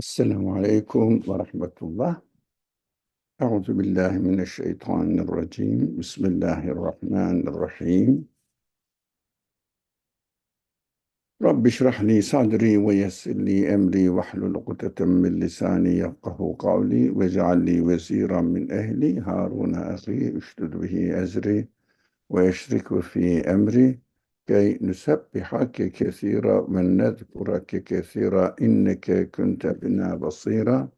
السلام عليكم ورحمة الله. أعوذ بالله من الشيطان الرجيم. بسم الله الرحمن الرحيم. رب اشرح لي صدري ويسر لي أمري واحلل عقدة من لساني يفقه قولي واجعل لي وزيرا من أهلي هارون أخي اشدد به أزري ويشرك في أمري كي نسبحك كثيرا ونذكرك كثيرا إنك كنت بنا بصيرا.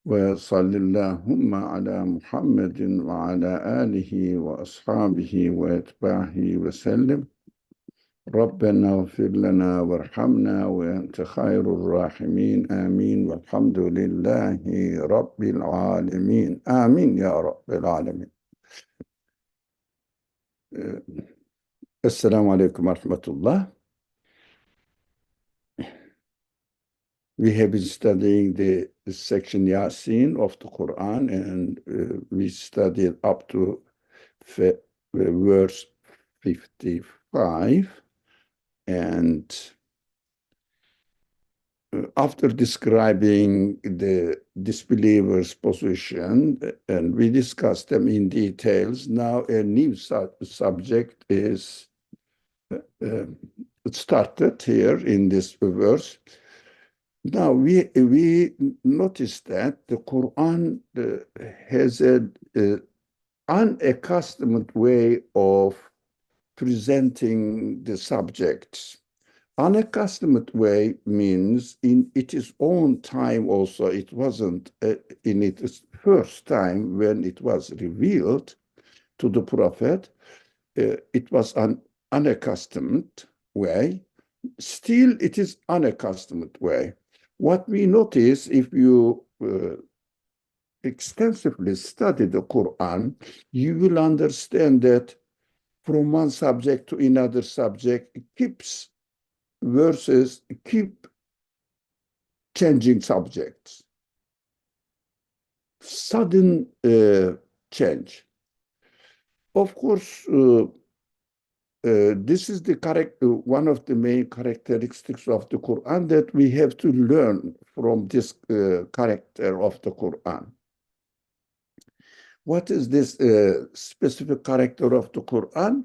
وصل اللهم على محمد وعلى آله وأصحابه وأتباعه وسلم. ربنا اغفر لنا وارحمنا وأنت خير الراحمين آمين والحمد لله رب العالمين آمين يا رب العالمين. السلام عليكم ورحمة الله. We have been studying the section Yasin of the Quran, and we studied up to verse 55. And after describing the disbelievers' position, and we discussed them in details, now a new subject is started here in this verse. Now, we noticed that the Quran has an unaccustomed way of presenting the subjects. Unaccustomed way means in its own time also, it wasn't in its first time when it was revealed to the Prophet, it was an unaccustomed way. Still, it is unaccustomed way. What we notice, if you extensively study the Quran, you will understand that from one subject to another subject, verses keep changing subjects. Sudden change. Of course, this is one of the main characteristics of the Quran that we have to learn from this character of the Quran. What is this specific character of the Quran?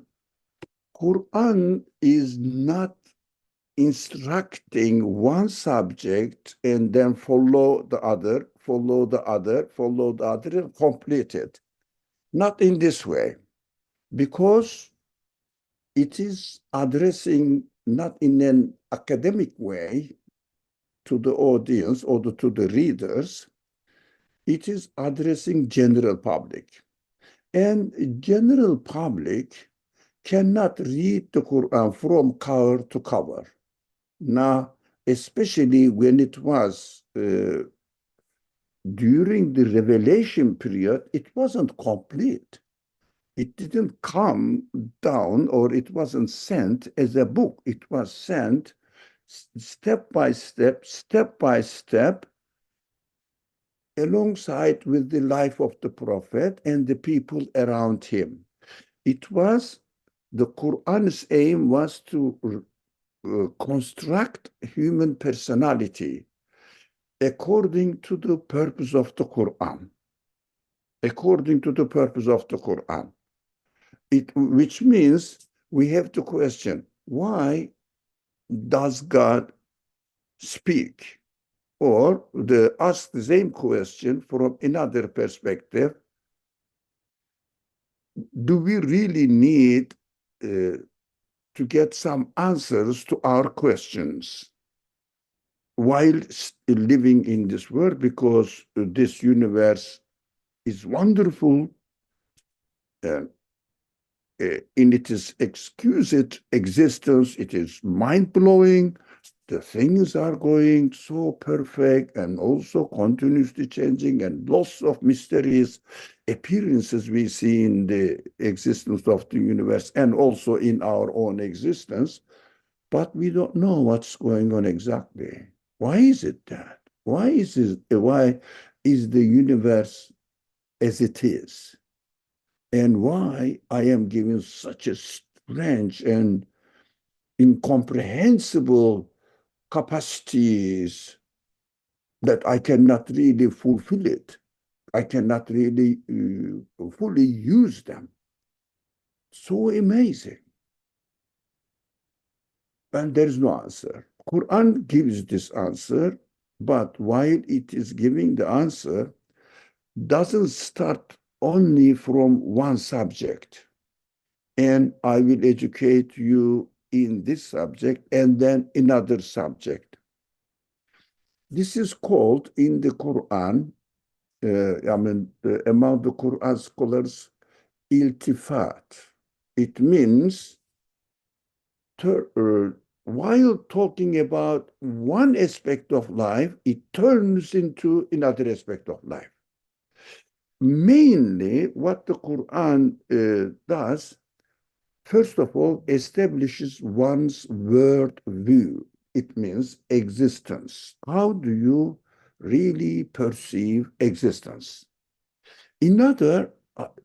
Quran is not instructing one subject and then follow the other, and complete it. Not in this way, because it is addressing not in an academic way to the audience or to the readers. It is addressing general public. And general public cannot read the Quran from cover to cover. Now, especially when it was during the revelation period, it wasn't complete. It didn't come down, or it wasn't sent as a book. It was sent step by step, alongside with the life of the Prophet and the people around him. The Quran's aim was to construct human personality according to the purpose of the Quran. According to the purpose of the Quran. Which means we have to question, why does God speak? Or ask the same question from another perspective. Do we really need to get some answers to our questions while living in this world? Because this universe is wonderful in its exquisite existence. It is mind-blowing. The things are going so perfect and also continuously changing, and lots of mysterious appearances we see in the existence of the universe and also in our own existence. But we don't know what's going on exactly. Why is it that? Why is the universe as it is? And why I am given such a strange and incomprehensible capacities that I cannot really fulfill it. I cannot really fully use them. So amazing. And there is no answer. Quran gives this answer, but while it is giving the answer, doesn't start only from one subject. And I will educate you in this subject and then another subject. This is called in the Quran, among the Quran scholars, iltifat. It means while talking about one aspect of life, it turns into another aspect of life. Mainly, what the Quran does, first of all, establishes one's world view. It means existence. How do you really perceive existence? Another,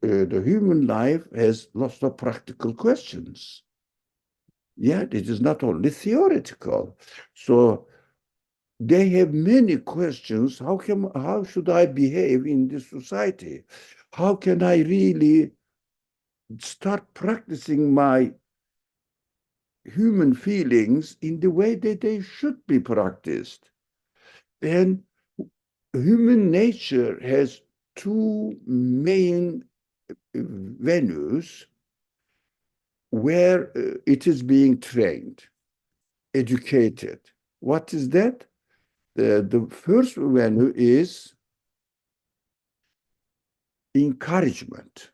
the human life has lots of practical questions. Yet it is not only theoretical. So they have many questions. How should I behave in this society? How can I really start practicing my human feelings in the way that they should be practiced? And human nature has two main venues where it is being trained, educated. What is that? The first venue is encouragement,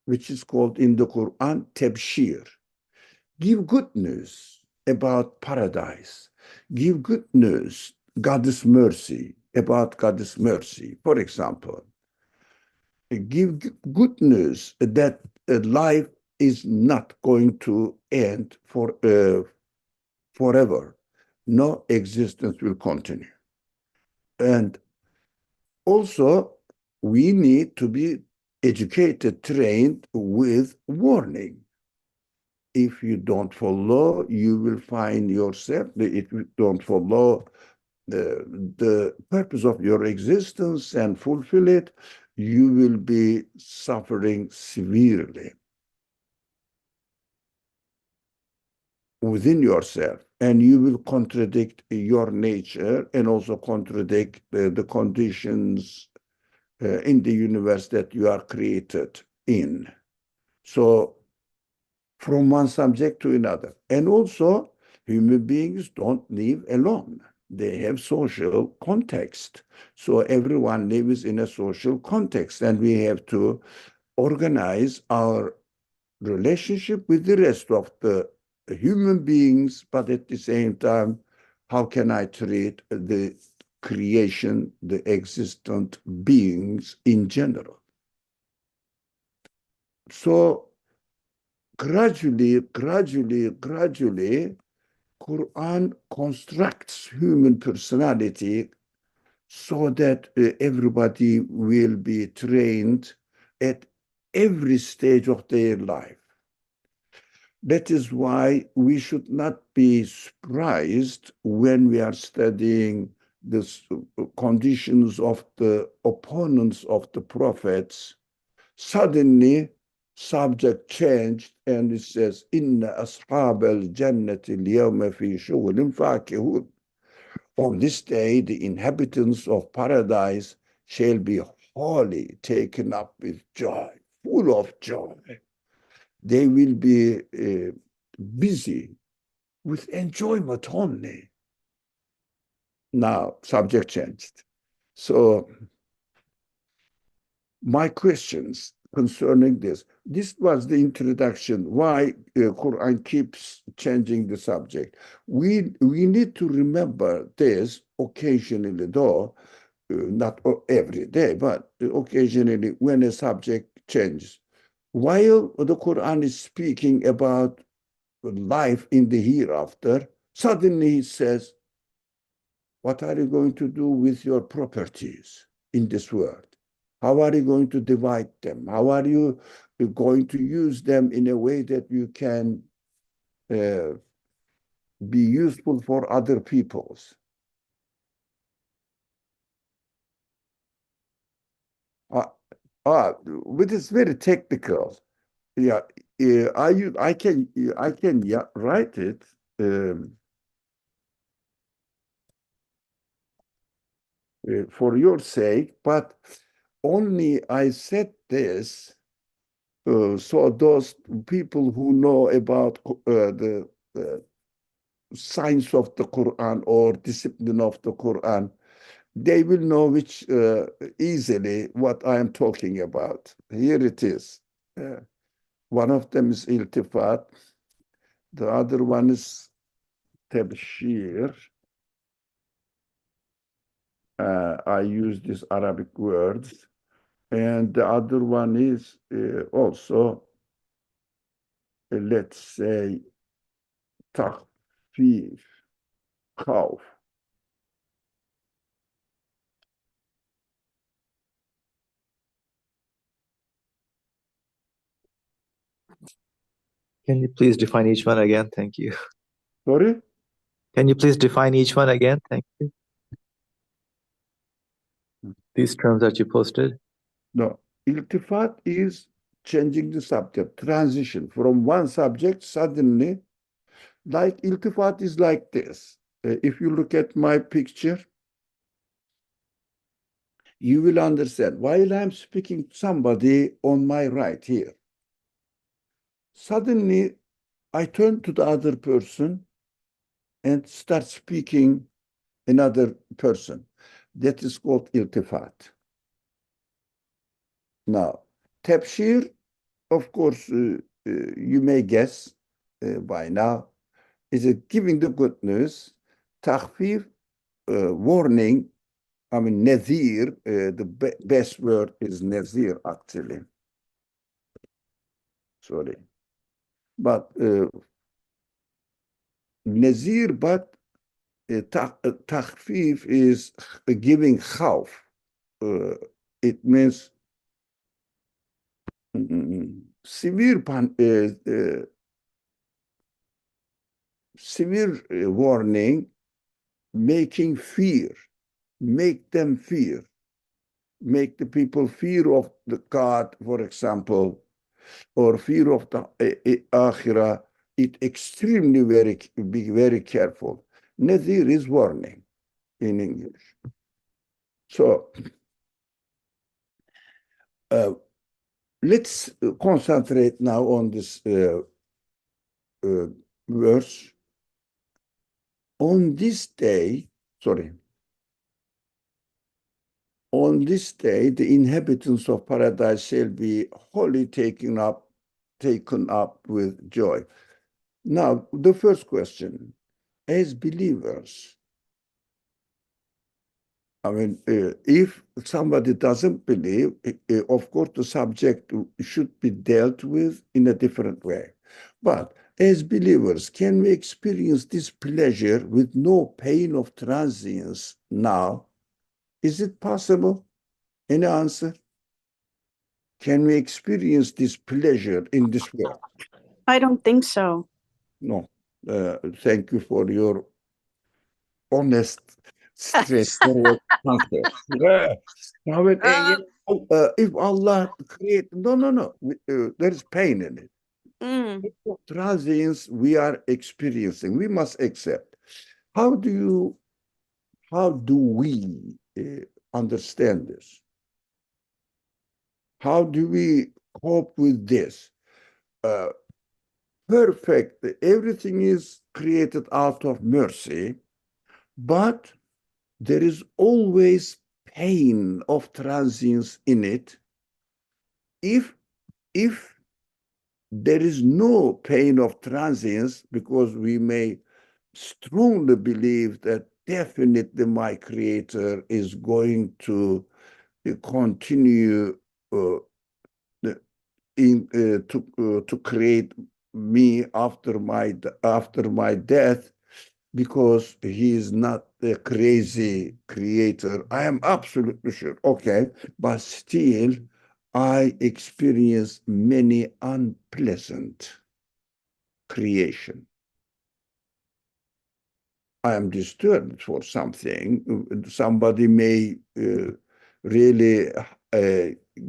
which is called in the Quran tabshir. Give good news about paradise. Give good news, God's mercy, about God's mercy. For example, give good news that life is not going to end forever. No, existence will continue. And also, we need to be educated, trained with warning. If you don't follow, you will find yourself, if you don't follow the purpose of your existence and fulfill it, you will be suffering severely within yourself, and you will contradict your nature and also contradict the conditions in the universe that you are created in. So from one subject to another. And also, human beings don't live alone. They have social context. So everyone lives in a social context, and we have to organize our relationship with the rest of the human beings, but at the same time, how can I treat the creation, the existent beings in general? So gradually, Quran constructs human personality so that everybody will be trained at every stage of their life. That is why we should not be surprised when we are studying the conditions of the opponents of the prophets. Suddenly, subject changed and it says, Inna ashab al-jannati al-yawma fi shughulin fakihun. On this day, the inhabitants of paradise shall be wholly taken up with joy, full of joy. They will be busy with enjoyment only. Now, subject changed. So my questions concerning this. This was the introduction, why Quran keeps changing the subject. We need to remember this occasionally, though, not every day, but occasionally when a subject changes. While the Quran is speaking about life in the hereafter, suddenly he says, what are you going to do with your properties in this world? How are you going to divide them? How are you going to use them in a way that you can uh, be useful for other peoples? But it's very technical. Yeah, I can yeah, write it um, for your sake, but only I said this so those people who know about the science of the Quran or discipline of the Quran, they will know which easily what I am talking about. Here it is. Uh, one of them is iltifat. The other one is tabshir. I use these Arabic words. And the other one is also, let's say, takfir, khawf. Can you please define each one again? Thank you. Sorry? Can you please define each one again? Thank you. These terms that you posted. No. Iltifat is changing the subject, transition from one subject suddenly, like iltifat is like this. If you look at my picture, you will understand. While I'm speaking to somebody on my right here, suddenly I turn to the other person and start speaking another person. That is called iltifat. Now, tabshir, of course, you may guess by now, is it giving the good news. Takhfif, warning. I mean, nazir, the best word is nazir, actually. Sorry. But nazir, but takhfif is giving khawf. It means severe severe warning, making fear, make them fear, make the people fear of the God, for example, or fear of the akhirah. It extremely be very careful. Nadir is warning in English. So let's concentrate now on this verse. On this day, sorry, on this day, the inhabitants of paradise shall be wholly taken up with joy. Now, the first question, as believers, I mean, if somebody doesn't believe, of course, the subject should be dealt with in a different way. But as believers, can we experience this pleasure with no pain of transience now? Is it possible? Any answer? Can we experience this pleasure in this world? I don't think so. No. Thank you for your honest, straightforward answer. Yeah. I mean, if Allah create, no, there is pain in it. Mm. Transience we are experiencing, we must accept. How do we understand this? How do we cope with this? Uh, Perfect. Everything is created out of mercy, but there is always pain of transience in it. If there is no pain of transience, because we may strongly believe that definitely my creator is going to continue uh, to create me after my death, because he is not a crazy creator. I am absolutely sure. Okay, but still, I experience many unpleasant creation. I am disturbed for something. Somebody may really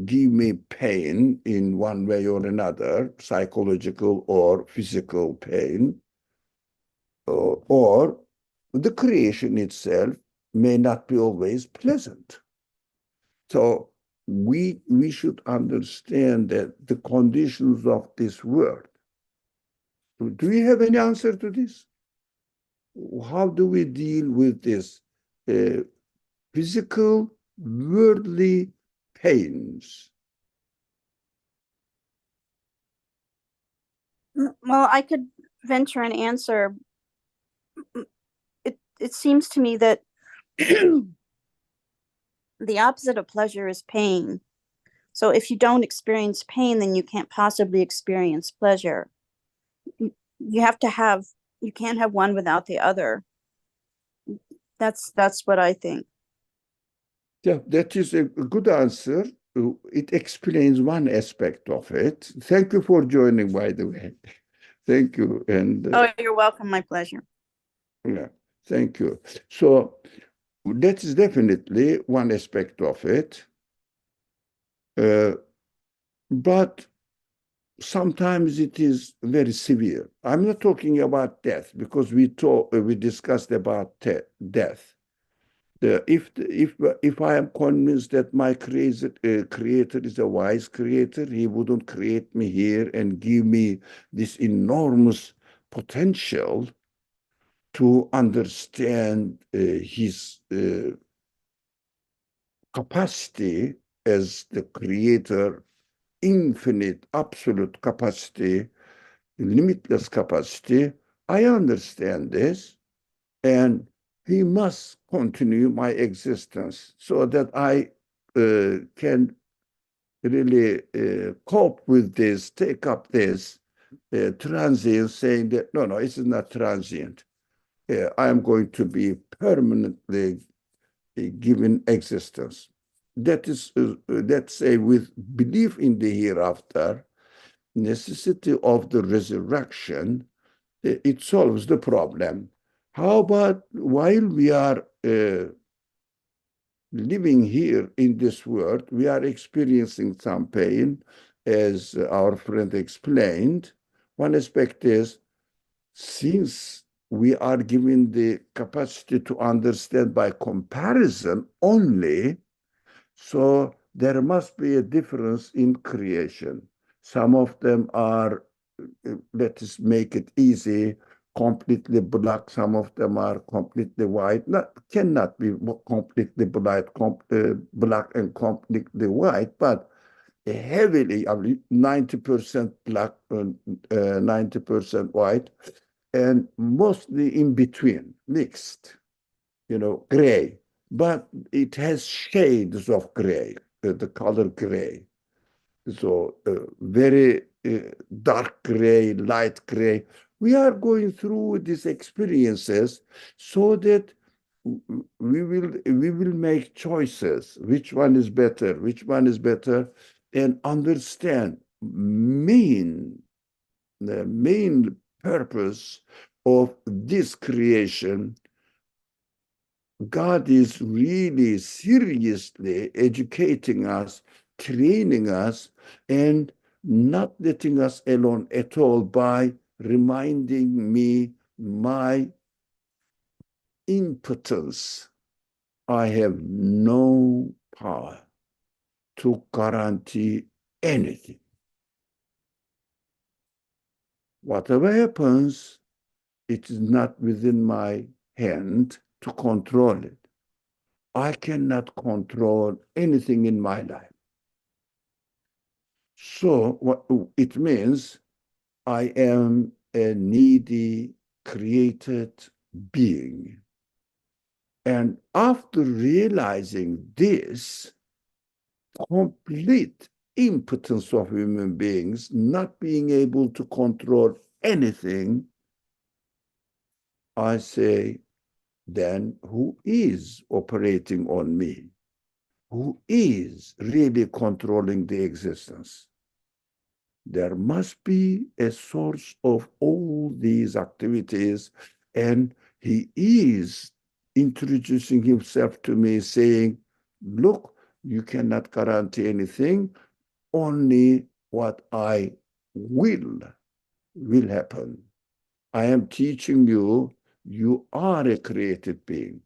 give me pain in one way or another, psychological or physical pain, or the creation itself may not be always pleasant. So we should understand that the conditions of this world. Do you have any answer to this? How do we deal with this physical, worldly pains? Well, I could venture an answer. It seems to me that the opposite of pleasure is pain. So if you don't experience pain, then you can't possibly experience pleasure. You have to have, you can't have one without the other. That's what I think. Yeah, that is a good answer. It explains one aspect of it. Thank you for joining, by the way. Thank you. And Oh, you're welcome. My pleasure. yeah, thank you. So that is definitely one aspect of it. But sometimes it is very severe. I'm not talking about death because we discussed about death. If I am convinced that my creator is a wise creator, he wouldn't create me here and give me this enormous potential to understand his capacity as the creator, infinite, absolute capacity, limitless capacity. I understand this, and he must continue my existence so that I can really cope with this, take up this transient, saying that no, it is not transient. I am going to be permanently given existence. That is, let's say, with belief in the hereafter, necessity of the resurrection, it solves the problem. How about while we are living here in this world, we are experiencing some pain, as our friend explained. One aspect is, since we are given the capacity to understand by comparison only, so there must be a difference in creation. Some of them are, let us make it easy, completely black. Some of them are completely white. Cannot be completely black and completely white, but heavily, 90% black and 90% white, and mostly in between, mixed, gray. But it has shades of gray, the color gray. So very dark gray, light gray. We are going through these experiences so that we will make choices. Which one is better? Which one is better? And understand the main purpose of this creation. God is really seriously educating us, training us, and not letting us alone at all by reminding me my impotence. I have no power to guarantee anything. Whatever happens, it is not within my hand to control it. I cannot control anything in my life. So what it means, I am a needy, created being. And after realizing this complete impotence of human beings, not being able to control anything, I say, then who is operating on me? Who is really controlling the existence? There must be a source of all these activities, and he is introducing himself to me, saying, look, You cannot guarantee anything, only what I will happen. I am teaching you, you are a created being.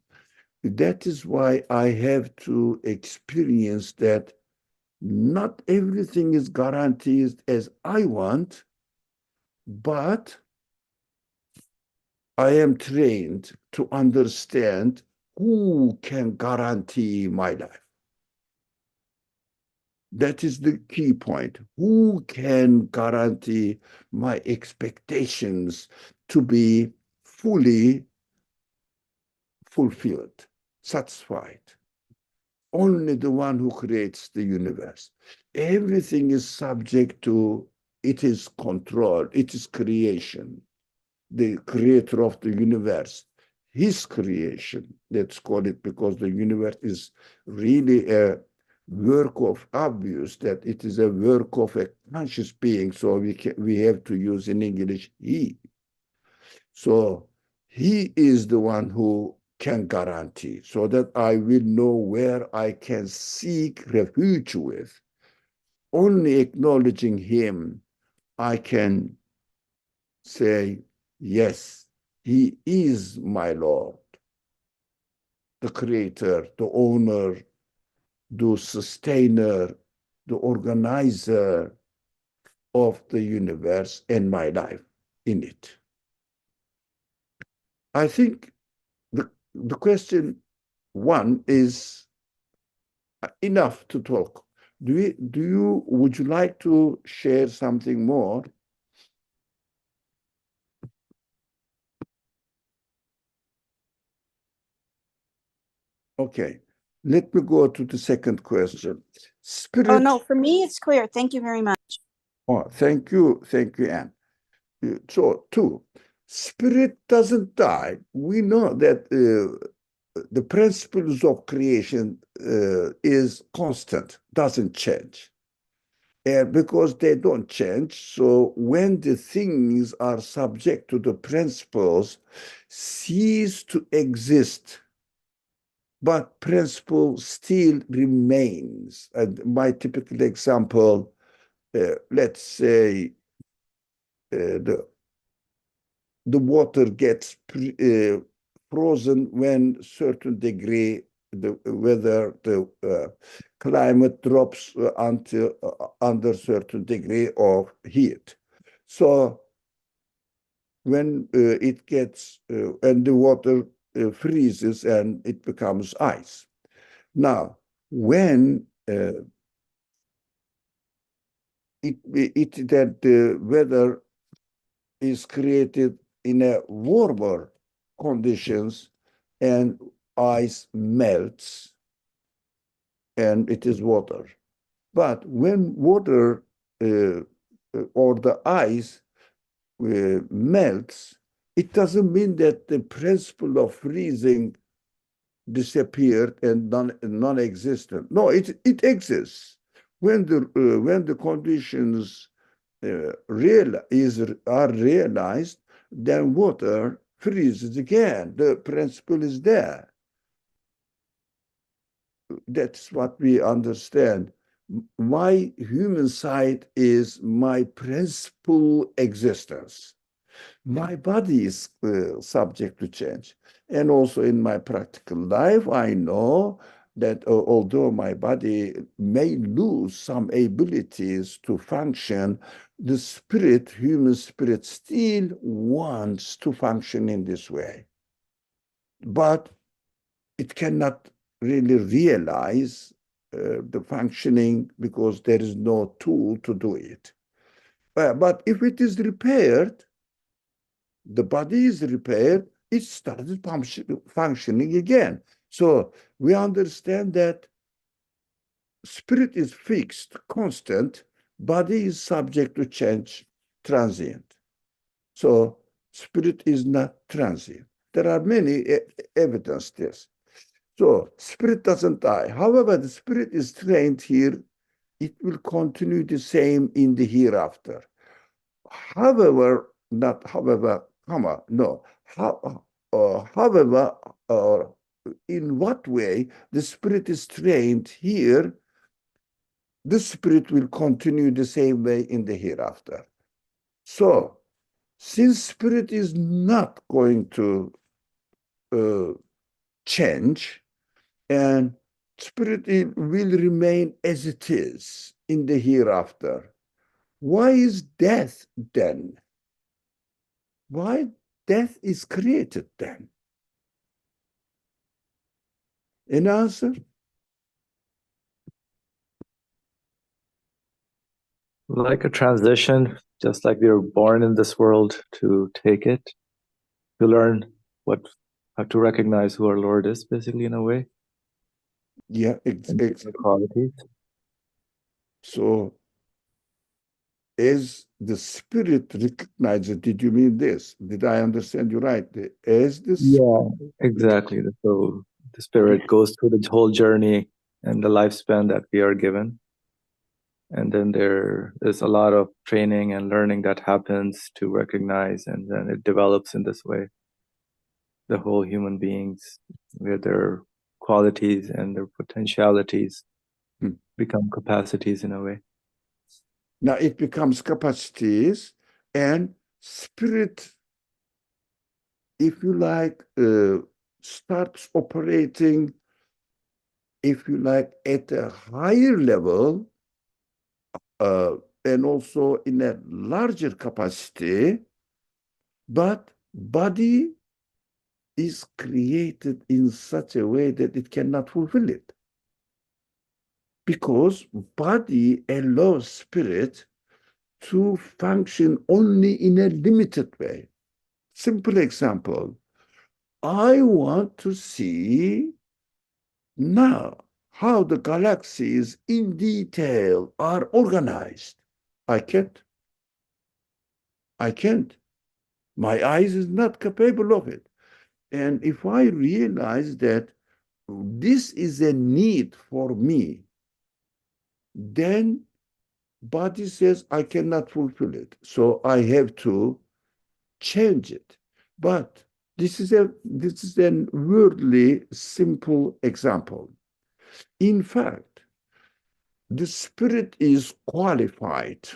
That is why I have to experience that not everything is guaranteed as I want, but I am trained to understand who can guarantee my life. That is the key point. Who can guarantee my expectations to be fully fulfilled, satisfied? Only the one who creates the universe. Everything is subject to its control, its creation. The creator of the universe, his creation, let's call it, because the universe is really a work of obvious, that it is a work of a conscious being. So we have to use in English he. So he is the one who can guarantee, so that I will know where I can seek refuge with. Only acknowledging him, I can say, yes, he is my Lord, the creator, the owner, the sustainer, the organizer of the universe and my life in it. I think the question one is enough to talk. Would you like to share something more? Okay, let me go to the second question. Spirit. Oh, no, for me, it's clear. Thank you very much. Oh, thank you, Anne. So, two, spirit doesn't die. We know that the principles of creation is constant, doesn't change. Because they don't change, so when the things are subject to the principles, cease to exist, but principle still remains. And my typical example, let's say the water gets frozen when certain degree, whether the climate drops until under certain degree of heat. So when it gets and the water freezes and it becomes ice. Now, when that the weather is created in a warmer conditions and ice melts and it is water. But when water or the ice melts, it doesn't mean that the principle of freezing disappeared and non-existent. No, it exists. When the conditions are realized, then water freezes again. The principle is there. That's what we understand. My human side is my principal existence. My body is subject to change. And also in my practical life, I know that although my body may lose some abilities to function, the spirit, human spirit, still wants to function in this way. But it cannot really realize the functioning because there is no tool to do it. But if it is repaired, the body is repaired, it started functioning again. So we understand that spirit is fixed, constant, body is subject to change, transient. So spirit is not transient. There are many evidence this. So spirit doesn't die. However, the spirit is trained here. It will continue the same in the hereafter. However, not however, comma, no. However, in what way the spirit is trained here, the spirit will continue the same way in the hereafter. So, since spirit is not going to change, and spirit will remain as it is in the hereafter, why is death then? Why death is created then? An answer? Like a transition, just like we were born in this world to take it, to learn how to recognize who our Lord is, basically, in a way. Yeah, Qualities. So, as the spirit recognizes, did you mean this? Did I understand you right? As the Exactly. So the spirit goes through the whole journey and the lifespan that we are given. And then there's a lot of training and learning that happens to recognize, and then it develops in this way. The whole human beings, with their qualities and their potentialities, become capacities in a way. Now it becomes capacities, and spirit, if you like, starts operating, if you like, at a higher level, and also in a larger capacity, but body is created in such a way that it cannot fulfill it. Because body allows spirit to function only in a limited way. Simple example, I want to see now how the galaxies in detail are organized. I can't. I can't. My eyes is not capable of it. And if I realize that this is a need for me, then body says I cannot fulfill it. So I have to change it. But this is a worldly simple example. In fact, the spirit is qualified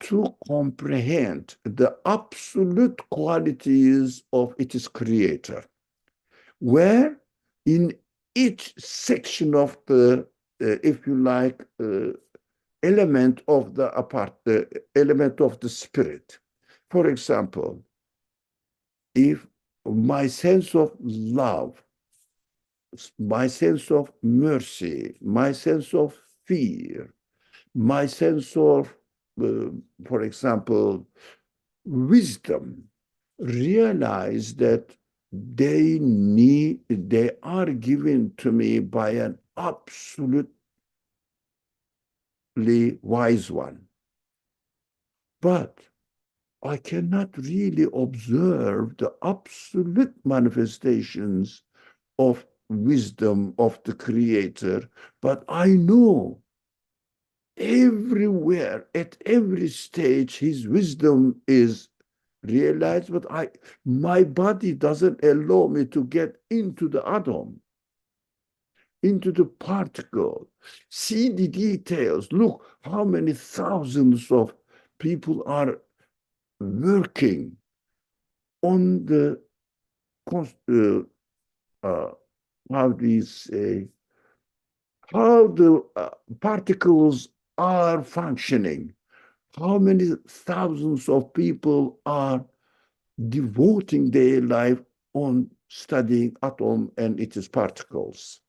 to comprehend the absolute qualities of its creator, where in each section of the, if you like, element of the element of the spirit. For example, if my sense of love, my sense of mercy, my sense of fear, my sense of, for example, wisdom, realize that they are given to me by an absolutely wise one. But I cannot really observe the absolute manifestations of wisdom of the Creator, but I know everywhere, at every stage, his wisdom is realized, but my body doesn't allow me to get into the atom, into the particle, see the details. Look how many thousands of people are working on the how do you say, how the particles are functioning, how many thousands of people are devoting their life on studying atom and its particles.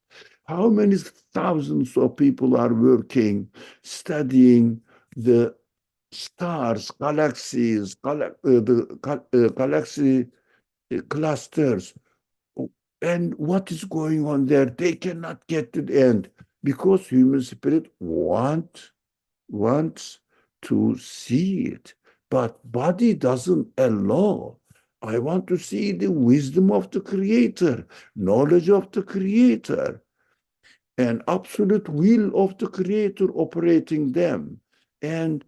How many thousands of people are working, studying the stars, galaxies, galaxy clusters, and what is going on there? They cannot get to the end because human spirit wants to see it, but body doesn't allow. I want to see the wisdom of the Creator, knowledge of the Creator, and absolute will of the Creator operating them, and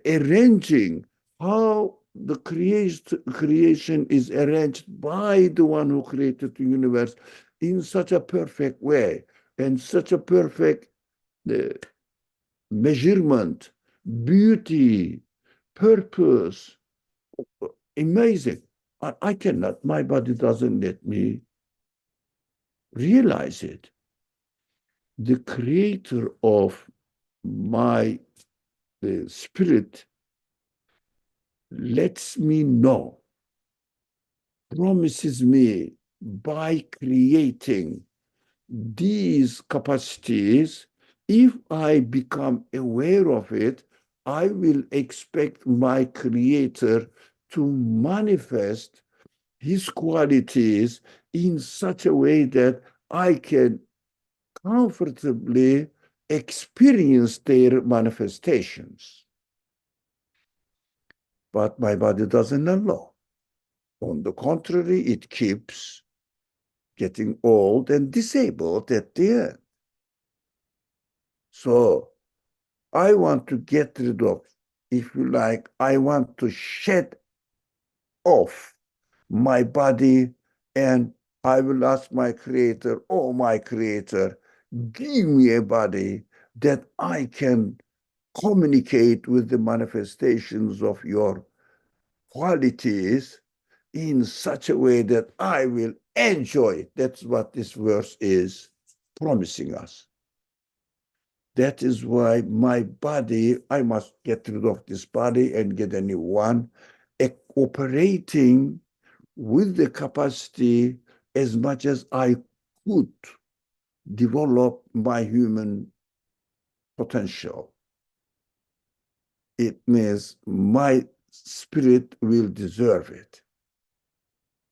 arranging how the creation is arranged by the one who created the universe. in such a perfect way and such a perfect measurement, beauty, purpose. Amazing. I cannot, my body doesn't let me realize it. The creator of my spirit lets me know, promises me by creating these capacities. If I become aware of it, I will expect my creator to manifest his qualities in such a way that I can comfortably experience their manifestations. But my body doesn't allow. On the contrary, it keeps getting old and disabled at the end. So I want to get rid of, if you like, I want to shed off my body, and I will ask my creator, oh, my creator, give me a body that I can communicate with the manifestations of your qualities in such a way that I will enjoy it. That's what this verse is promising us. That is why my body, I must get rid of this body and get a new one, operating with the capacity as much as I could develop my human potential. It means my spirit will deserve it.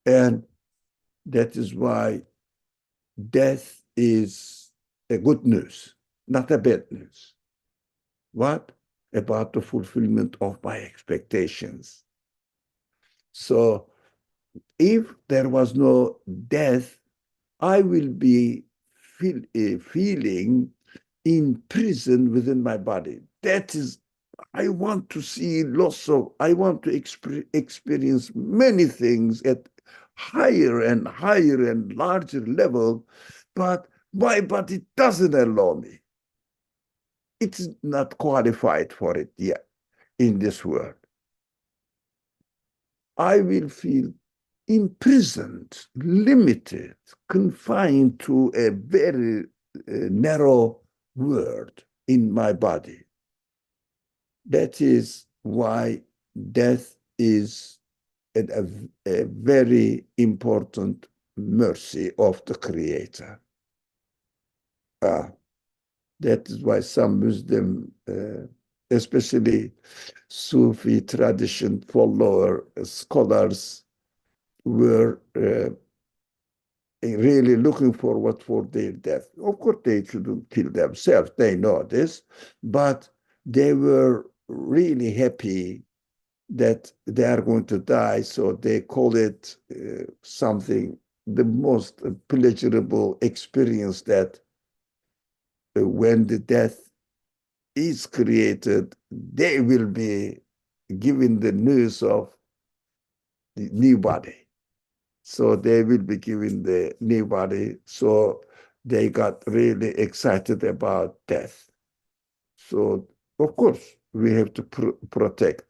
And that is why death is a good news, not a bad news. What? About the fulfillment of my expectations. So if there was no death, I will be feeling in prison within my body. That is, I want to see lots of, I want to experience many things at higher and higher and larger level, but my body doesn't allow me. It's not qualified for it yet in this world. I will feel imprisoned, limited, confined to a very narrow world in my body. That is why death is a very important mercy of the Creator. That is why some Muslim, especially Sufi tradition follower scholars, were really looking forward for their death. Of course, they shouldn't kill themselves. They know this, but they were really happy that they are going to die. So they call it something, the most pleasurable experience, that when the death is created, they will be given the news of the new body. So they will be given the new body. So they got really excited about death. So, of course, we have to protect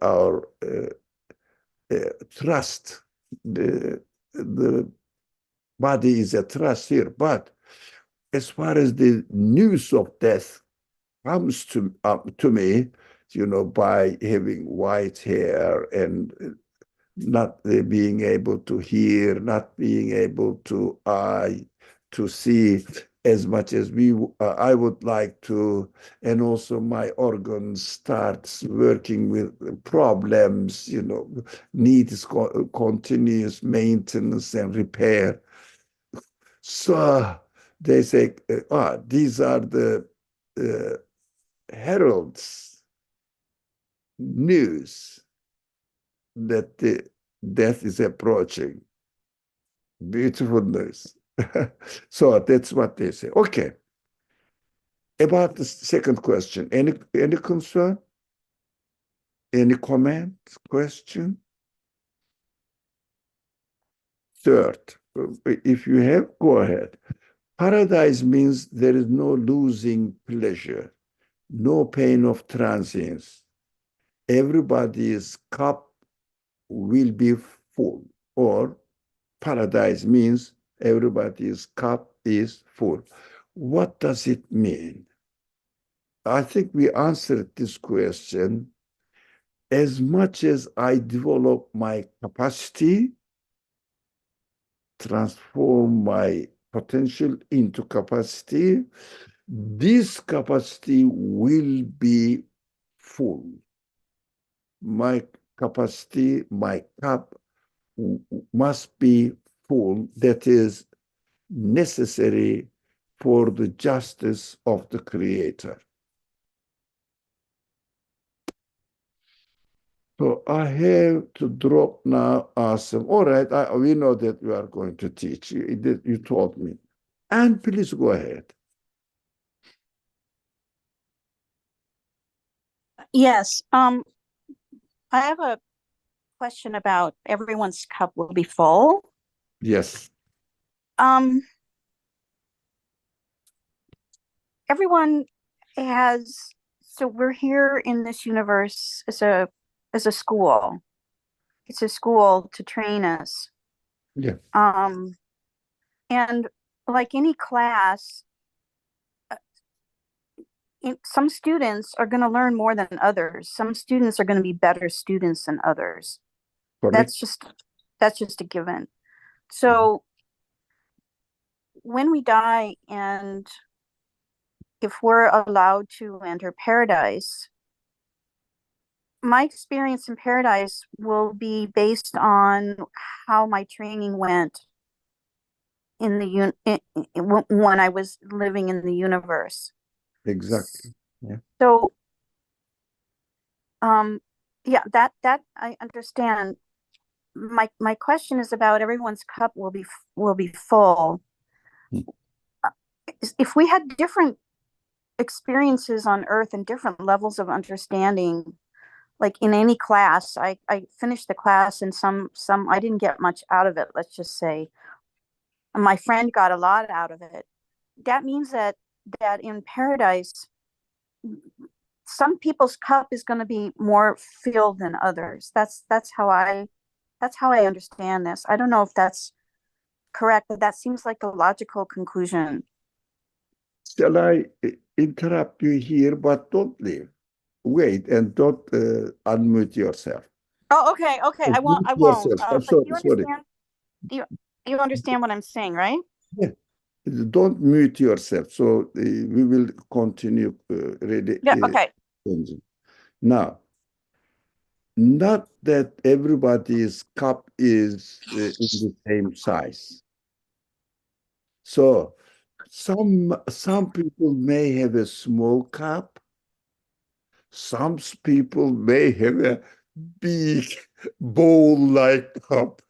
our trust. The body is a trust here. But as far as the news of death comes to me, by having white hair and not being able to hear, not being able to see as much as I would like to, and also my organs starts working with problems, needs continuous maintenance and repair. So they say, these are the heralds news that the death is approaching. Beautiful news. So that's what they say. Okay. About the second question, any concern? Any comment, question? Third, if you have, go ahead. Paradise means there is no losing pleasure, no pain of transience. Everybody's cup will be full, or paradise means everybody's cup is full. What does it mean? I think we answered this question. As much as I develop my capacity, transform my potential into capacity, this capacity will be full. My capacity, my cup must be full. That is necessary for the justice of the Creator. So I have to drop now, Asim. All right, we know that you are going to teach. You told me. And please go ahead. Yes. I have a question about everyone's cup will be full. Yes. Everyone has, so we're here in this universe as a school. It's a school to train us. Yeah. And like any class, some students are going to learn more than others. Some students are going to be better students than others. Correct. That's just a given. So when we die, and if we're allowed to enter paradise, my experience in paradise will be based on how my training went in the when I was living in the universe. Exactly. Yeah. So, yeah, that I understand. My question is about everyone's cup will be full. If we had different experiences on Earth and different levels of understanding, like in any class, I finished the class and some I didn't get much out of it, let's just say. My friend got a lot out of it. That means that in paradise, some people's cup is going to be more filled than others. That's how I understand this. I don't know if that's correct, but that seems like a logical conclusion. Shall I interrupt you here, but don't leave. Wait and don't unmute yourself. Oh, okay. I won't. Yourself. I'm But sorry, you sorry. understand? You understand what I'm saying, right? Yeah. Don't mute yourself. So we will continue really Yeah. Okay. changing. Now, not that everybody's cup is in the same size. So some people may have a small cup. Some people may have a big bowl-like cup.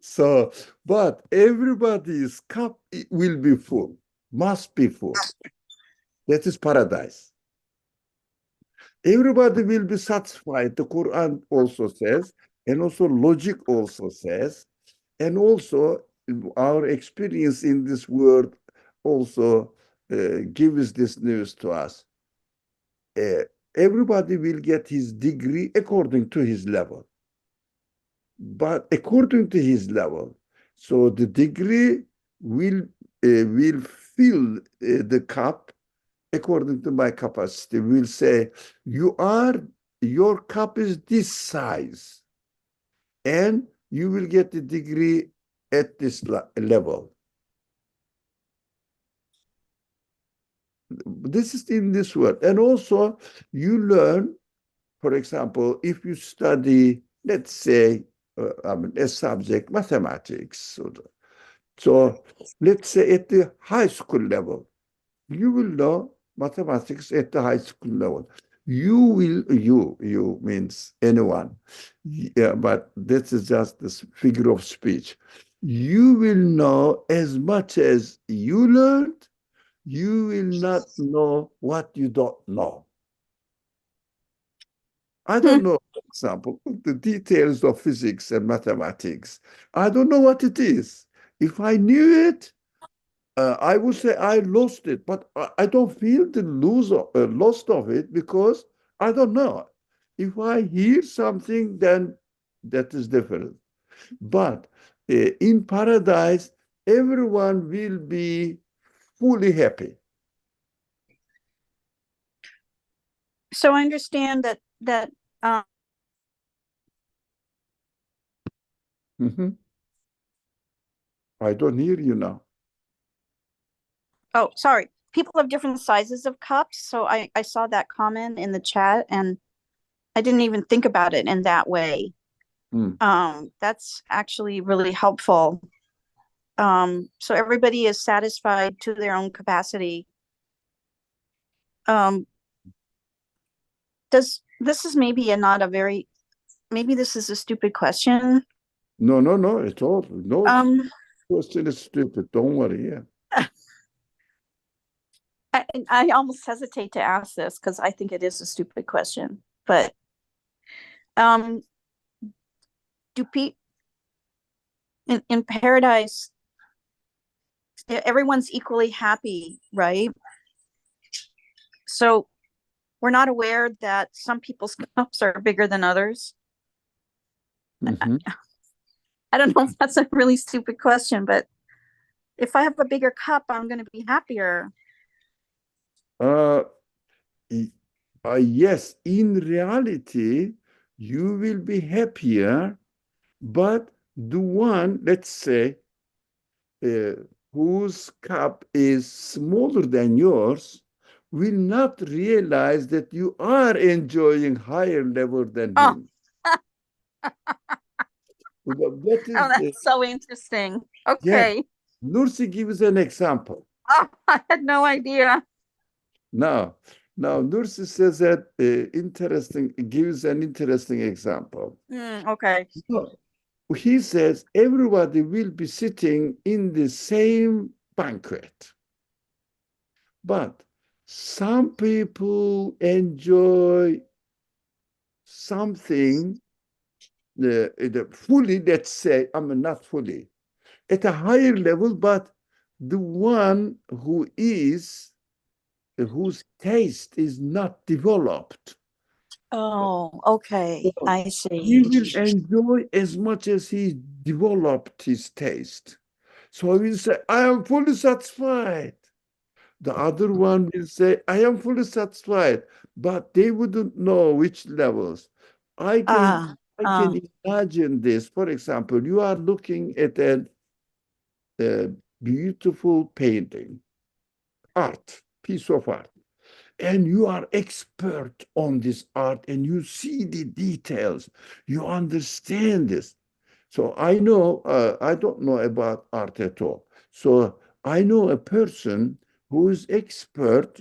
So, but everybody's cup will be full, must be full. That is paradise. Everybody will be satisfied. The Quran also says, and also logic also says, and also our experience in this world also gives this news to us. Everybody will get his degree according to his level, but according to his level. So the degree will fill the cup according to my capacity. We'll say your cup is this size, and you will get the degree at this level. This is in this world. And also you learn, for example, if you study, let's say, a subject, mathematics. So let's say at the high school level, you will know mathematics at the high school level. You means anyone. Yeah, but this is just this figure of speech. You will know as much as you learned. You will not know what you don't know. I don't know, for example, the details of physics and mathematics. I don't know what it is. If I knew it, I would say I lost it, but I don't feel the loss of it because I don't know. If I hear something, then that is different. But in paradise, everyone will be fully happy. So I understand that Mhm. I don't hear you now. oh, sorry. People have different sizes of cups, so I saw that comment in the chat and I didn't even think about it in that way. That's actually really helpful. So everybody is satisfied to their own capacity. This is maybe maybe this is a stupid question. No, at all. No question is stupid. Don't worry. Yeah. I almost hesitate to ask this because I think it is a stupid question, but do people in paradise, everyone's equally happy, right? So we're not aware that some people's cups are bigger than others. I don't know if that's a really stupid question, but if I have a bigger cup, I'm going to be happier. Yes, in reality, you will be happier, but the one, let's say, whose cup is smaller than yours will not realize that you are enjoying higher level than him. That is Oh, that's so interesting. yes. Okay. Nursi gives an example. Oh, I had no idea. Now, Nursi says that gives an interesting example. Okay. So, he says everybody will be sitting in the same banquet, but some people enjoy something fully, let's say, I mean, not fully, at a higher level, but the one whose taste is not developed. Oh, okay. So I he see. will enjoy as much as he developed his taste. So he will say, I am fully satisfied. The other one will say, I am fully satisfied, but they wouldn't know which levels. I can I can imagine this. For example, you are looking at a beautiful painting, piece of art, and you are expert on this art and you see the details, you understand this. So I know, I don't know about art at all. So I know a person who is expert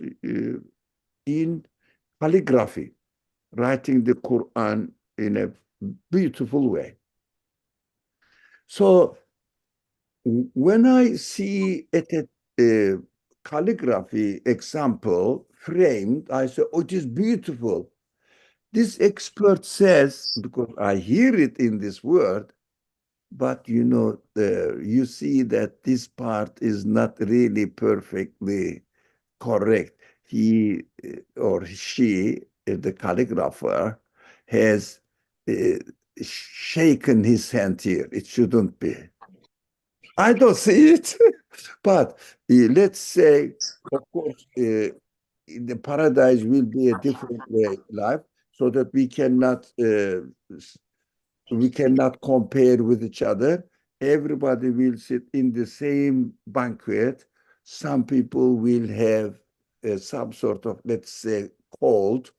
in calligraphy, writing the Qur'an in a beautiful way. So when I see a calligraphy example framed, I say, oh, it is beautiful. This expert says, because I hear it in this word, but you see that this part is not really perfectly correct. He or she, the calligrapher, has uh, shaken his hand here. It shouldn't be. I don't see it. But let's say, of course, in the paradise will be a different life, so that we cannot compare with each other. Everybody will sit in the same banquet. Some people will have some sort of, let's say, cold.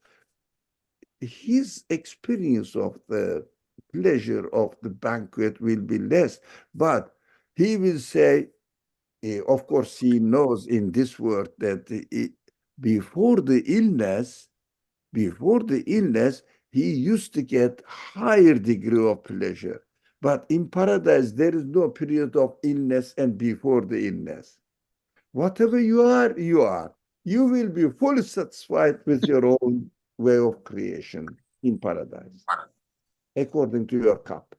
His experience of the pleasure of the banquet will be less, but he will say, of course, he knows in this world that before the illness, before the illness, he used to get higher degree of pleasure. But in paradise, there is no period of illness and before the illness. Whatever you are, you are. You will be fully satisfied with your own way of creation in paradise, according to your cup.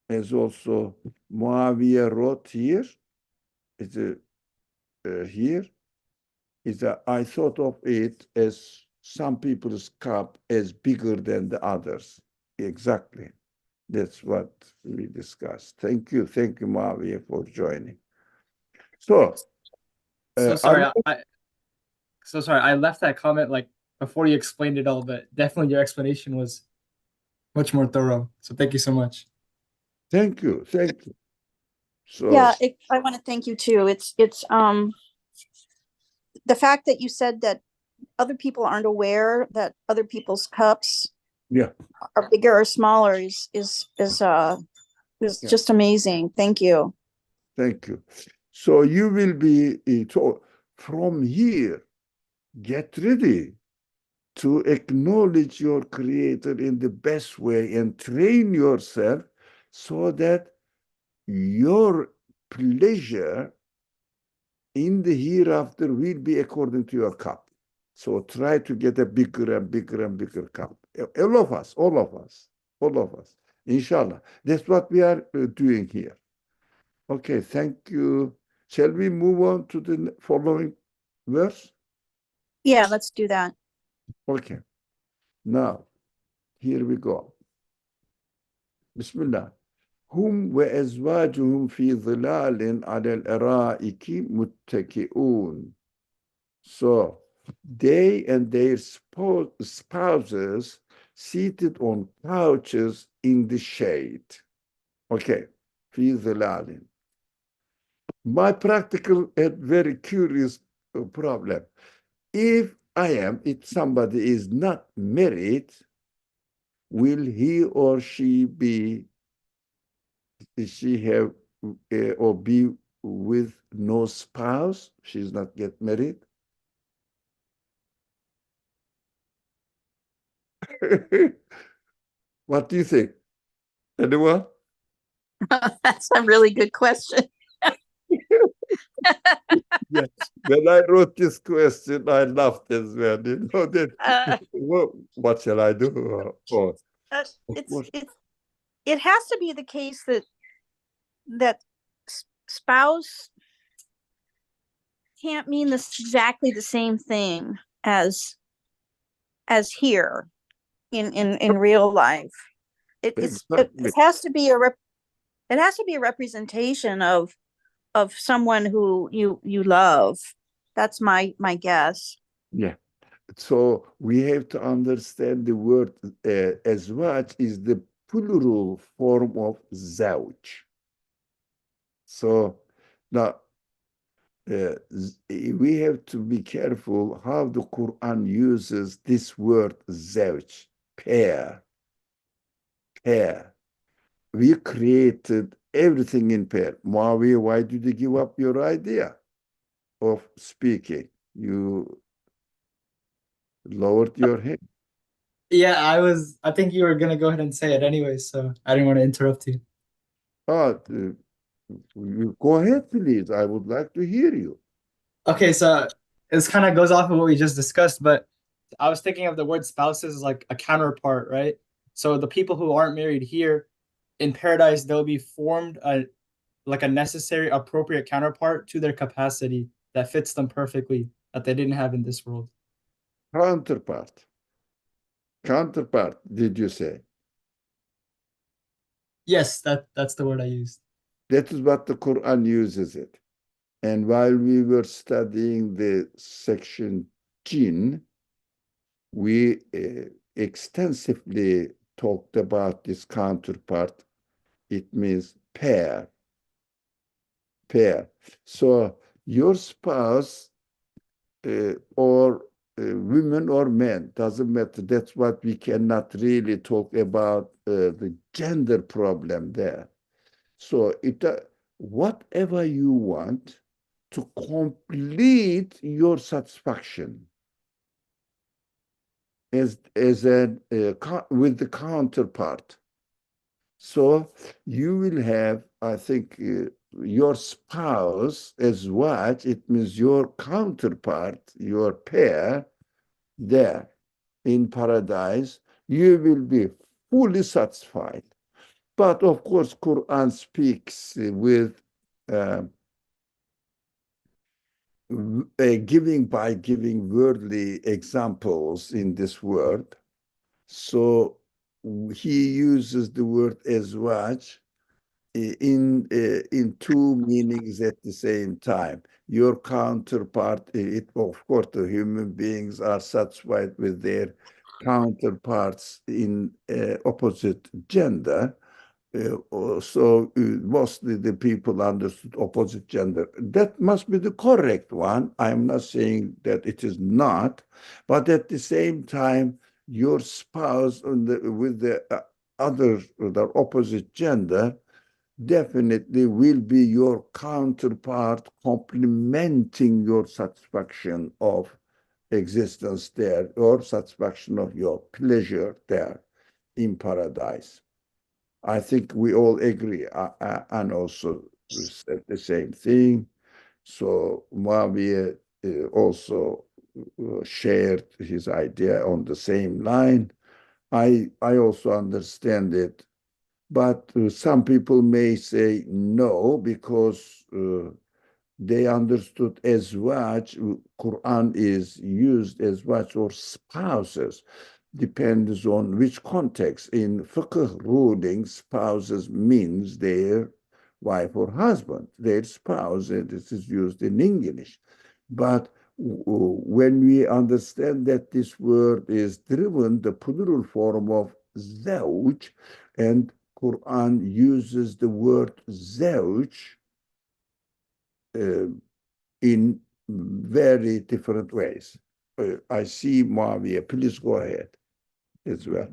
as also Muawiyah wrote here, is here, is that I thought of it as some people's cup as bigger than the others. Exactly. That's what we discussed. Thank you, Muawiyah, for joining. So, So sorry, I left that comment like before you explained it all, but definitely your explanation was much more thorough. So thank you so much. thank you. So Yeah, I want to thank you too. It's the fact that you said that other people aren't aware that other people's cups yeah, are bigger or smaller is Yeah. just amazing. Thank you. thank you. So you will be so from here, get ready to acknowledge your creator in the best way and train yourself so that your pleasure in the hereafter will be according to your cup. So try to get a bigger and bigger and bigger cup. All of us. Inshallah. That's what we are doing here. Okay, thank you. Shall we move on to the following verse? Yeah, let's do that. Okay. Now, here we go. Bismillah. هم وأزواجهم في ظلال على الأرائك متكئون. So, they and their spouses seated on couches in the shade. Okay. في ظلال. My practical and very curious problem. If somebody is not married, will he or she have or be with no spouse? She's not yet married. What do you think? Anyone? That's a really good question. Yes. When I wrote this question, I laughed as well. You know that. What shall I do? It has to be the case that spouse can't mean exactly the same thing as here in real life. It has to be a representation of someone who you love. That's my guess. Yeah. So we have to understand the word azwaj is the plural form of zawj. So now we have to be careful how the Quran uses this word zawj, pair. We created everything in pair. Muawiyah, why did you give up your idea of speaking? You lowered your head. Yeah, I think you were gonna go ahead and say it anyway, so I didn't want to interrupt you. Go ahead, please. I would like to hear you. Okay, so this kind of goes off of what we just discussed, but I was thinking of the word spouses as like a counterpart, right? So the people who aren't married here in paradise, they'll be formed like a necessary, appropriate counterpart to their capacity that fits them perfectly that they didn't have in this world. Counterpart, did you say? Yes, that's the word I used. That is what the Quran uses it. And while we were studying the section jinn, we extensively talked about this counterpart. It means pair. So your spouse or women or men, doesn't matter. That's what we cannot really talk about the gender problem there. So whatever you want to complete your satisfaction with the counterpart. So you will have, I think, your spouse as what it means your counterpart, your pair there in paradise. You will be fully satisfied. But of course, Quran speaks with giving worldly examples in this word. So he uses the word azwaj in two meanings at the same time. Your counterpart, of course, the human beings are satisfied with their counterparts in opposite gender. So mostly the people understood opposite gender. That must be the correct one. I'm not saying that it is not, but at the same time, your spouse with the the opposite gender definitely will be your counterpart, complementing your satisfaction of existence there or satisfaction of your pleasure there in paradise. I think we all agree, and also said the same thing. So Muawiyah also shared his idea on the same line. I also understand it, but some people may say no because they understood azwaj. Quran is used azwaj or spouses, depends on which context. In fiqh ruling, spouses means their wife or husband, their spouse, and this is used in English. But when we understand that this word is driven, the plural form of zawj, and Quran uses the word zawj in very different ways. I see Muawiyah. Please go ahead as well.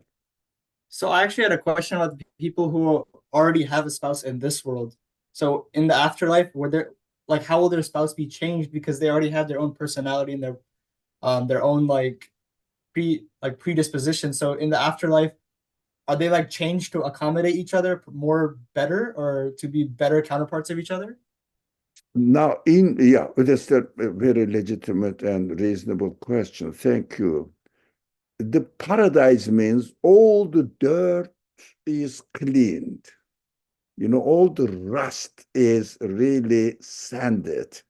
So I actually had a question about the people who already have a spouse in this world. So in the afterlife, were there like how will their spouse be changed because they already have their own personality and their own predisposition. So in the afterlife, are they like changed to accommodate each other more better or to be better counterparts of each other? Now, that's a very legitimate and reasonable question. Thank you. The paradise means all the dirt is cleaned. You know, all the rust is really sanded,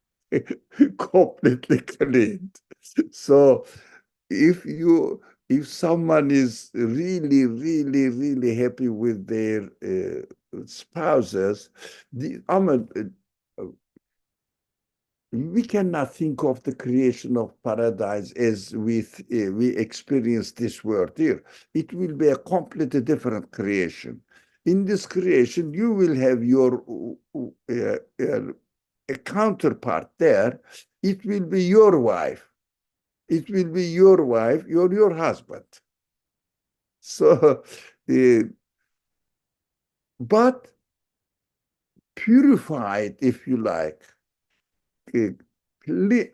completely cleaned. So if someone is really, really, really happy with their spouses, we cannot think of the creation of paradise as we experience this world here. It will be a completely different creation. In this creation, you will have your a counterpart there. It will be your wife. It will be your wife, your husband. So, but purified, if you like,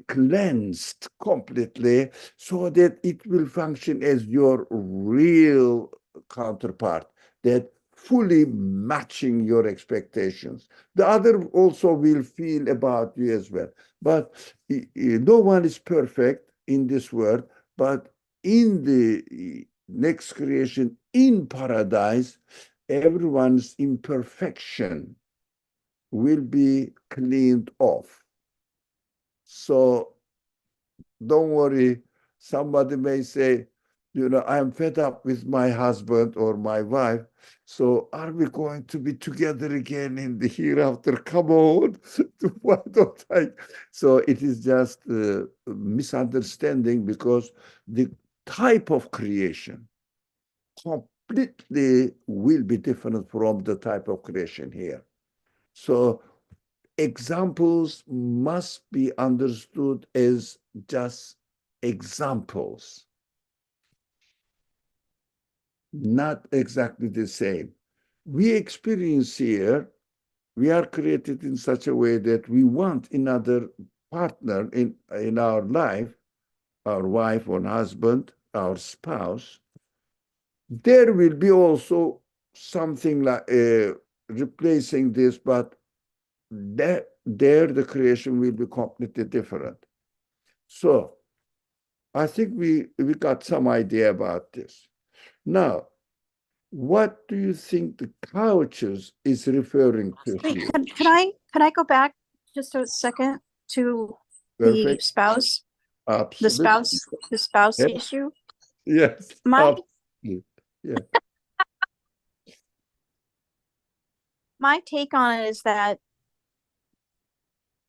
cleansed completely so that it will function as your real counterpart, that fully matching your expectations. The other also will feel about you as well. But no one is perfect in this world, but in the next creation, in paradise, everyone's imperfection will be cleaned off. So don't worry. Somebody may say, I'm fed up with my husband or my wife. So are we going to be together again in the hereafter? Come on. Why don't I? So it is just a misunderstanding because the type of creation completely will be different from the type of creation here. So examples must be understood as just examples, not exactly the same. We experience here, we are created in such a way that we want another partner in our life, our wife or husband, our spouse. There will be also something like replacing this, but there the creation will be completely different. So I think we got some idea about this. Now, What do you think the couches is referring to Wait, here? could I go back just a second to the Perfect. spouse, Absolutely. the spouse Yes. issue? Yes. My Absolutely. Yeah. my take on it is that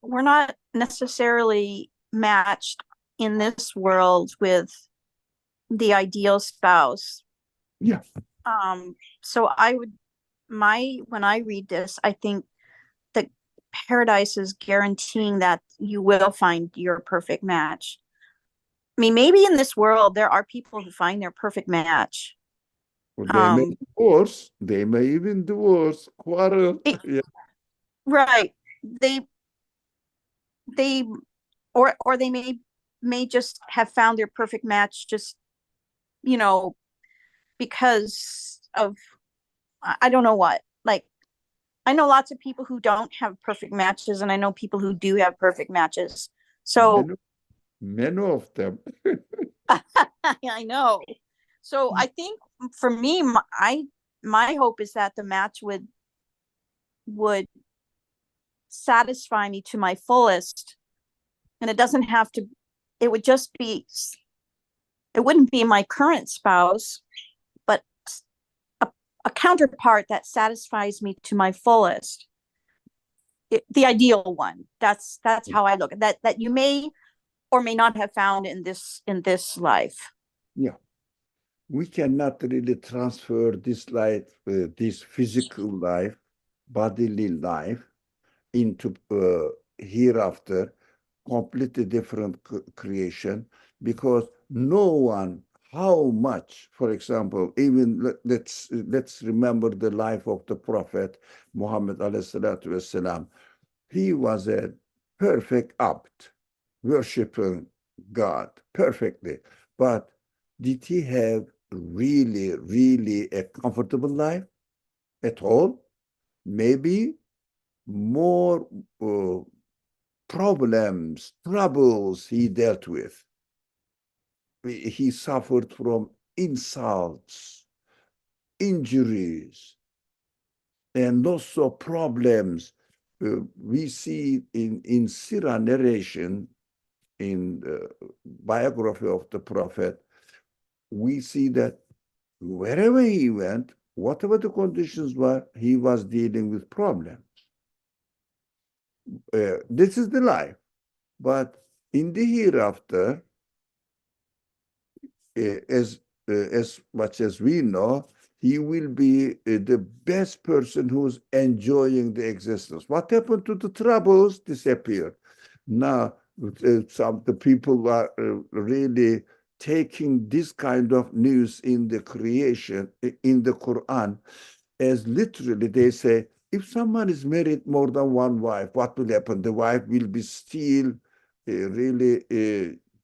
we're not necessarily matched in this world with the ideal spouse. Yeah. So when I read this, I think that paradise is guaranteeing that you will find your perfect match. I mean, maybe in this world there are people who find their perfect match. Well, they may Um, divorce. They may even divorce, quarrel. it, Yeah. right. They or they may just have found their perfect match just, you know, because of I don't know what. Like, I know lots of people who don't have perfect matches, and I know people who do have perfect matches. So Many of them. I know. So I think for me, my hope is that the match would satisfy me to my fullest, and it doesn't have to. It would just be. It wouldn't be my current spouse, but a counterpart that satisfies me to my fullest. The ideal one. That's how I look at that. That you may or may not have found in this life. Yeah. We cannot really transfer this life, this physical life, bodily life, into hereafter, completely different creation, because no one, how much, for example, even let's remember the life of the Prophet Muhammad alayhi salatu wasalam. He was a perfect apt, worshiping God perfectly, but did he have really, really a comfortable life at all? Maybe more problems, troubles he dealt with. He suffered from insults, injuries, and lots of problems. We see in Sirah narration, in the biography of the Prophet, we see that wherever he went, whatever the conditions were, he was dealing with problems. This is the life. But in the hereafter, as much as we know, he will be the best person who's enjoying the existence. What happened to the troubles? Disappeared. Now, some the people are really taking this kind of news in the creation, in the Quran, as literally they say, if someone is married more than one wife, what will happen? The wife will be still really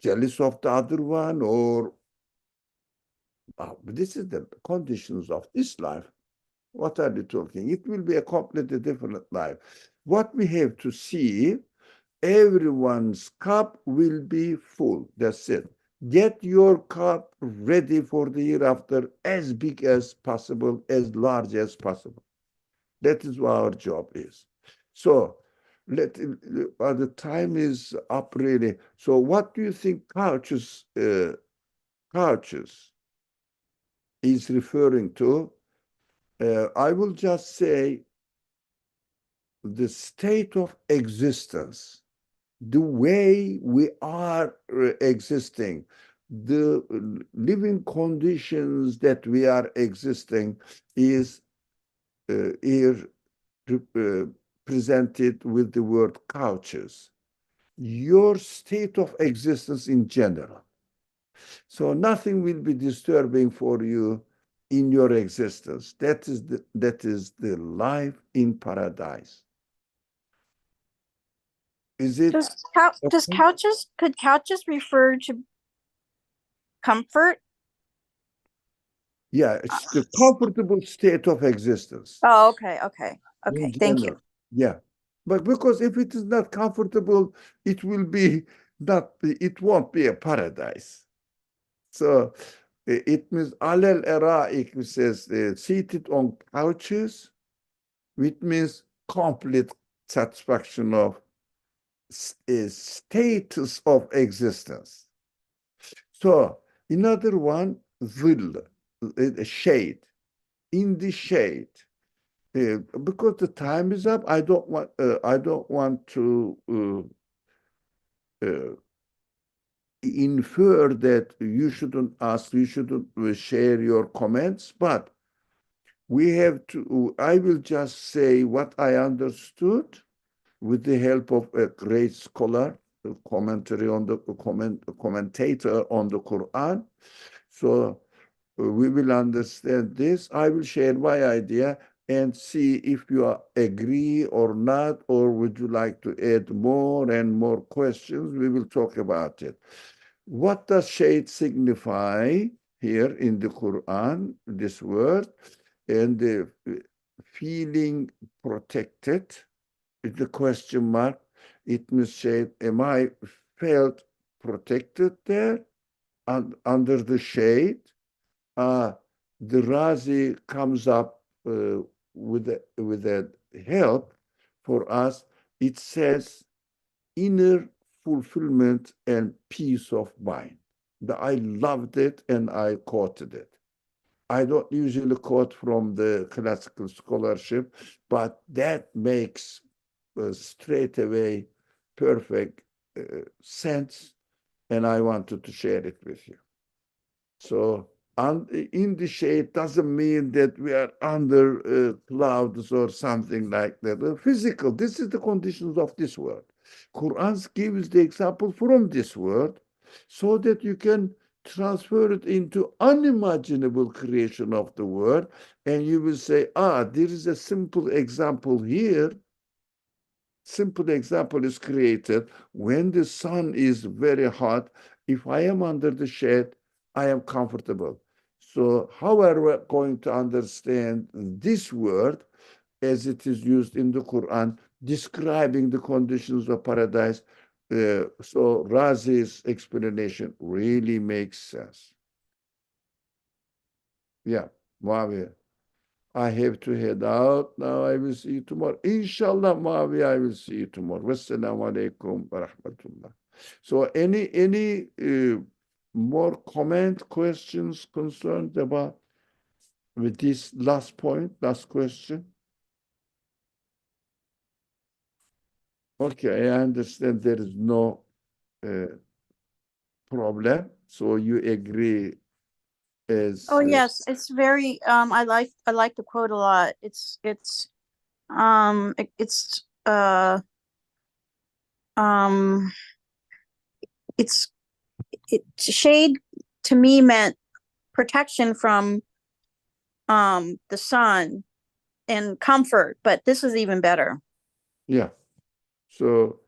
jealous of the other one, or this is the conditions of this life. What are you talking? It will be a completely different life. What we have to see, everyone's cup will be full. That's it. Get your cup ready for the hereafter, as big as possible, as large as possible. That is what our job is. So the time is up really. So what do you think couches is referring to? I will just say the state of existence, the way we are existing, the living conditions that we are existing is here presented with the word couches. Your state of existence in general. So nothing will be disturbing for you in your existence. That is the life in paradise. Is it? Could couches refer to comfort? Yeah, it's the comfortable state of existence. Oh, okay. Thank you. Yeah, but because if it is not comfortable, it will be not. It won't be a paradise. So It means alel eraik, which says seated on couches, which means complete satisfaction of status of existence. So another one, zill, shade, in the shade. Because the time is up, I don't want to infer that you shouldn't ask, you shouldn't share your comments, but we have to, I will just say what I understood with the help of a great scholar, a commentator on the Quran. So we will understand this. I will share my idea and see if you agree or not, or would you like to add more and more questions? We will talk about it. What does shade signify here in the Quran, this word? And the feeling protected is the question mark. It means shade. Am I felt protected there under the shade? The Razi comes up with a help for us. It says inner fulfillment and peace of mind. I loved it and I quoted it. I don't usually quote from the classical scholarship, but that makes straight away perfect sense, and I wanted to share it with you. So in the shade doesn't mean that we are under clouds or something like that. Physical, this is the conditions of this world. Quran gives the example from this world so that you can transfer it into unimaginable creation of the world, and you will say, there is a simple example here. Simple example is created when the sun is very hot. If I am under the shade, I am comfortable. So how are we going to understand this word as it is used in the Quran, describing the conditions of paradise? So Razi's explanation really makes sense. Yeah, Muawiyah. I have to head out now. I will see you tomorrow. Inshallah, Mavi, I will see you tomorrow. Wassalamu alaikum wa rahmatullah. So any more comment, questions, concerns about with this last point, last question? Okay, I understand there is no problem. So you agree as Oh yes, it's very I like the quote a lot. It's shade to me meant protection from the sun and comfort, but this is even better. Yeah. So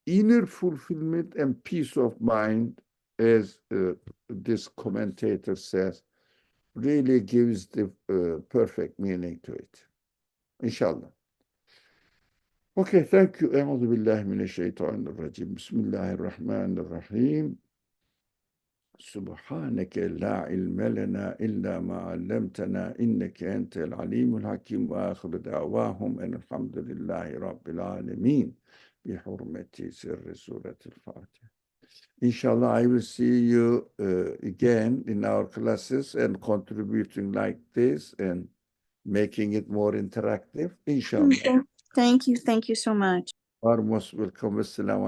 inner fulfillment and peace of mind, as this commentator says, really gives the perfect meaning to it. Inshallah. Okay, thank you. أعوذ بالله من الشيطان الرجيم. بسم الله الرحمن الرحيم. سبحانك لا علم لنا إلا ما علمتنا إنك أنت العليم الحكيم وآخر دعواهم أن الحمد لله رب العالمين بحرمة سر سورة الفاتحة. Inshallah, I will see you again in our classes and contributing like this and making it more interactive. Inshallah. Thank you so much. Are most welcome. Assalamu